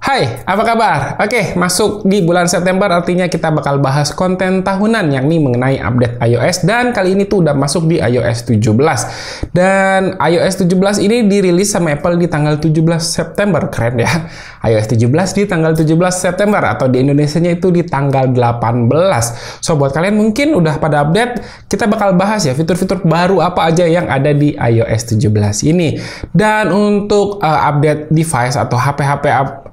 Hai, apa kabar? Oke, masuk di bulan September artinya kita bakal bahas konten tahunan yakni mengenai update iOS dan kali ini tuh udah masuk di iOS 17. Dan iOS 17 ini dirilis sama Apple di tanggal 17 September, keren ya. iOS 17 di tanggal 17 September atau di Indonesianya itu di tanggal 18. So buat kalian mungkin udah pada update, kita bakal bahas ya fitur-fitur baru apa aja yang ada di iOS 17 ini. Dan untuk update device atau HP-HP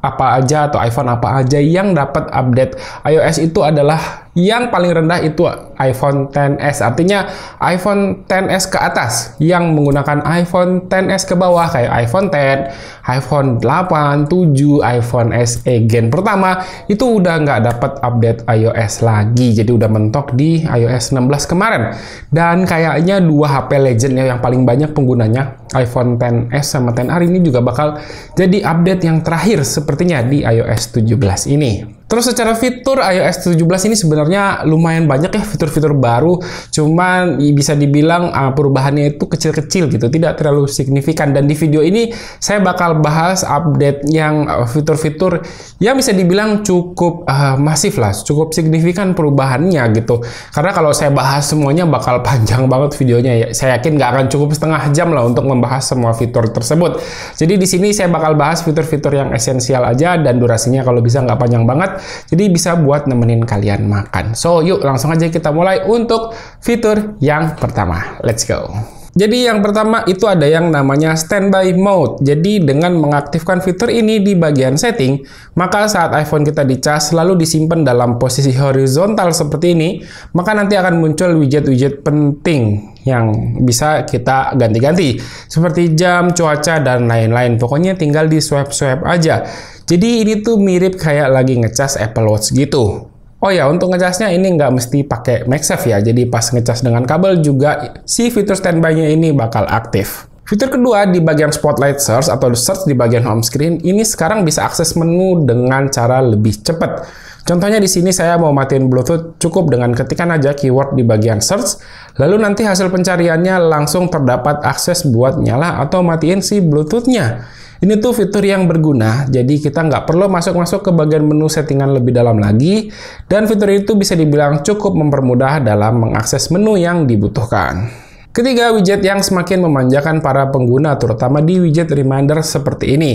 apa aja atau iPhone apa aja yang dapat update iOS itu adalah yang paling rendah itu iPhone XS, artinya iPhone XS ke atas. Yang menggunakan iPhone XS ke bawah kayak iPhone X, iPhone 8, 7, iPhone SE Gen pertama itu udah nggak dapat update iOS lagi, jadi udah mentok di iOS 16 kemarin. Dan kayaknya dua HP legend ya yang paling banyak penggunanya, iPhone XS sama XR ini juga bakal jadi update yang terakhir sepertinya di iOS 17 ini. Terus secara fitur iOS 17 ini sebenarnya lumayan banyak ya fitur-fitur baru, cuman bisa dibilang perubahannya itu kecil-kecil gitu, tidak terlalu signifikan. Dan di video ini saya bakal bahas update yang fitur-fitur yang bisa dibilang cukup masif lah, cukup signifikan perubahannya gitu. Karena kalau saya bahas semuanya bakal panjang banget videonya ya. Saya yakin nggak akan cukup setengah jam lah untuk membahas semua fitur tersebut. Jadi di sini saya bakal bahas fitur-fitur yang esensial aja dan durasinya kalau bisa nggak panjang banget. Jadi bisa buat nemenin kalian makan. So, yuk langsung aja kita mulai untuk fitur yang pertama. Let's go. Jadi yang pertama itu ada yang namanya standby mode. Jadi dengan mengaktifkan fitur ini di bagian setting, maka saat iPhone kita dicas lalu disimpan dalam posisi horizontal seperti ini, maka nanti akan muncul widget-widget penting yang bisa kita ganti-ganti. Seperti jam, cuaca, dan lain-lain. Pokoknya tinggal di swipe-swipe aja. Jadi ini tuh mirip kayak lagi ngecas Apple Watch gitu. Oh ya, untuk ngecasnya ini nggak mesti pakai MagSafe ya, jadi pas ngecas dengan kabel juga si fitur standby-nya ini bakal aktif. Fitur kedua di bagian Spotlight Search atau search di bagian home screen, ini sekarang bisa akses menu dengan cara lebih cepat. Contohnya di sini saya mau matiin Bluetooth, cukup dengan ketikan aja keyword di bagian search, lalu nanti hasil pencariannya langsung terdapat akses buat nyala atau matiin si Bluetooth-nya. Ini tuh fitur yang berguna, jadi kita nggak perlu masuk-masuk ke bagian menu settingan lebih dalam lagi, dan fitur itu bisa dibilang cukup mempermudah dalam mengakses menu yang dibutuhkan. Ketiga, widget yang semakin memanjakan para pengguna, terutama di widget reminder seperti ini.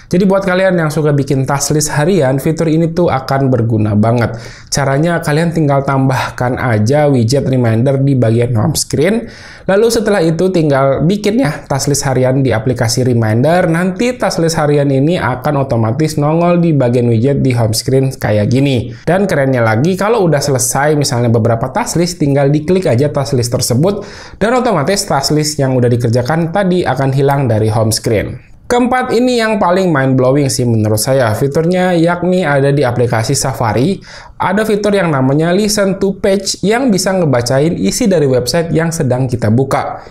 Jadi buat kalian yang suka bikin task list harian, fitur ini tuh akan berguna banget. Caranya kalian tinggal tambahkan aja widget reminder di bagian home screen. Lalu setelah itu tinggal bikin ya task list harian di aplikasi reminder. Nanti task list harian ini akan otomatis nongol di bagian widget di home screen kayak gini. Dan kerennya lagi, kalau udah selesai misalnya beberapa task list, tinggal diklik aja task list tersebut. Dan otomatis task list yang udah dikerjakan tadi akan hilang dari home screen. Keempat, ini yang paling mind-blowing sih menurut saya. Fiturnya yakni ada di aplikasi Safari. Ada fitur yang namanya Listen to Page yang bisa ngebacain isi dari website yang sedang kita buka.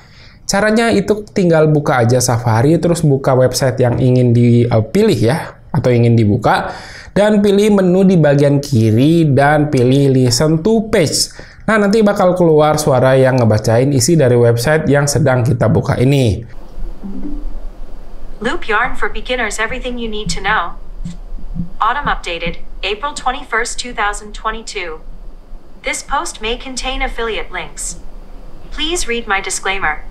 Caranya itu tinggal buka aja Safari, terus buka website yang ingin dipilih ya, atau ingin dibuka. Dan pilih menu di bagian kiri dan pilih Listen to Page. Nah, nanti bakal keluar suara yang ngebacain isi dari website yang sedang kita buka ini. Loop Yarn for Beginners, everything you need to know. Autumn updated, April 21st, 2022. This post may contain affiliate links. Please read my disclaimer.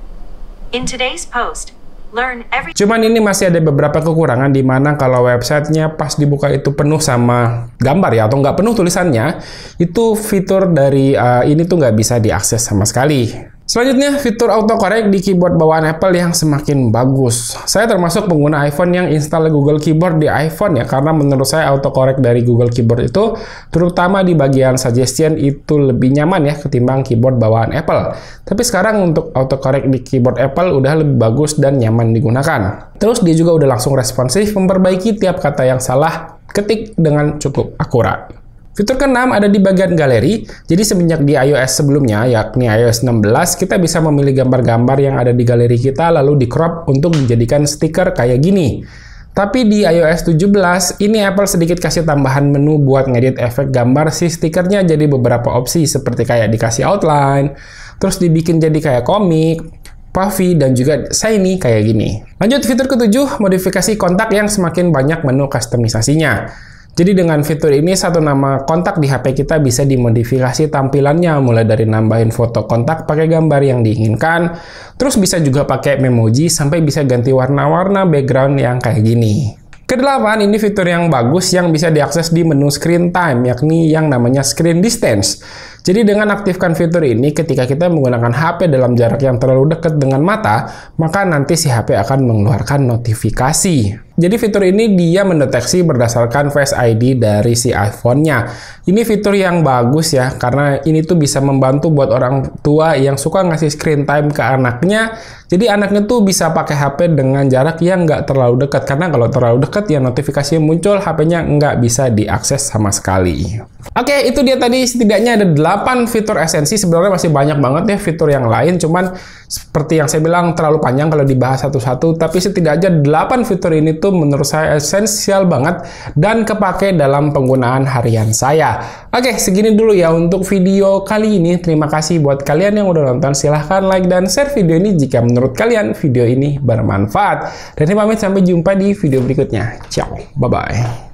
In today's post, learn every... Cuman ini masih ada beberapa kekurangan di mana kalau websitenya pas dibuka itu penuh sama gambar ya, atau nggak penuh tulisannya, itu fitur dari ini tuh nggak bisa diakses sama sekali. Selanjutnya, fitur autocorrect di keyboard bawaan Apple yang semakin bagus. Saya termasuk pengguna iPhone yang install Google Keyboard di iPhone ya, karena menurut saya autocorrect dari Google Keyboard itu, terutama di bagian suggestion, itu lebih nyaman ya ketimbang keyboard bawaan Apple. Tapi sekarang untuk autocorrect di keyboard Apple udah lebih bagus dan nyaman digunakan. Terus dia juga udah langsung responsif, memperbaiki tiap kata yang salah ketik dengan cukup akurat. Fitur ke-6 ada di bagian galeri. Jadi semenjak di iOS sebelumnya, yakni iOS 16, kita bisa memilih gambar-gambar yang ada di galeri kita lalu di-crop untuk dijadikan stiker kayak gini. Tapi di iOS 17, ini Apple sedikit kasih tambahan menu buat ngedit efek gambar si stikernya jadi beberapa opsi seperti kayak dikasih outline, terus dibikin jadi kayak komik, puffy, dan juga shiny kayak gini. Lanjut fitur ke-7, modifikasi kontak yang semakin banyak menu kustomisasinya. Jadi dengan fitur ini, satu nama kontak di HP kita bisa dimodifikasi tampilannya, mulai dari nambahin foto kontak pakai gambar yang diinginkan, terus bisa juga pakai memoji, sampai bisa ganti warna-warna background yang kayak gini. Kedelapan, ini fitur yang bagus yang bisa diakses di menu screen time, yakni yang namanya screen distance. Jadi dengan aktifkan fitur ini, ketika kita menggunakan HP dalam jarak yang terlalu dekat dengan mata, maka nanti si HP akan mengeluarkan notifikasi. Jadi fitur ini dia mendeteksi berdasarkan Face ID dari si iPhone-nya. Ini fitur yang bagus ya, karena ini tuh bisa membantu buat orang tua yang suka ngasih screen time ke anaknya. Jadi anaknya tuh bisa pakai HP dengan jarak yang nggak terlalu dekat, karena kalau terlalu dekat ya notifikasinya muncul, HP-nya nggak bisa diakses sama sekali. Oke, itu dia tadi setidaknya ada 8 fitur esensi. Sebenarnya masih banyak banget ya fitur yang lain, cuman seperti yang saya bilang terlalu panjang kalau dibahas satu-satu, tapi setidaknya 8 fitur ini tuh menurut saya esensial banget dan kepake dalam penggunaan harian saya. Oke, segini dulu ya untuk video kali ini. Terima kasih buat kalian yang udah nonton. Silahkan like dan share video ini jika menurut kalian video ini bermanfaat. Dan saya pamit, sampai jumpa di video berikutnya. Ciao, bye-bye.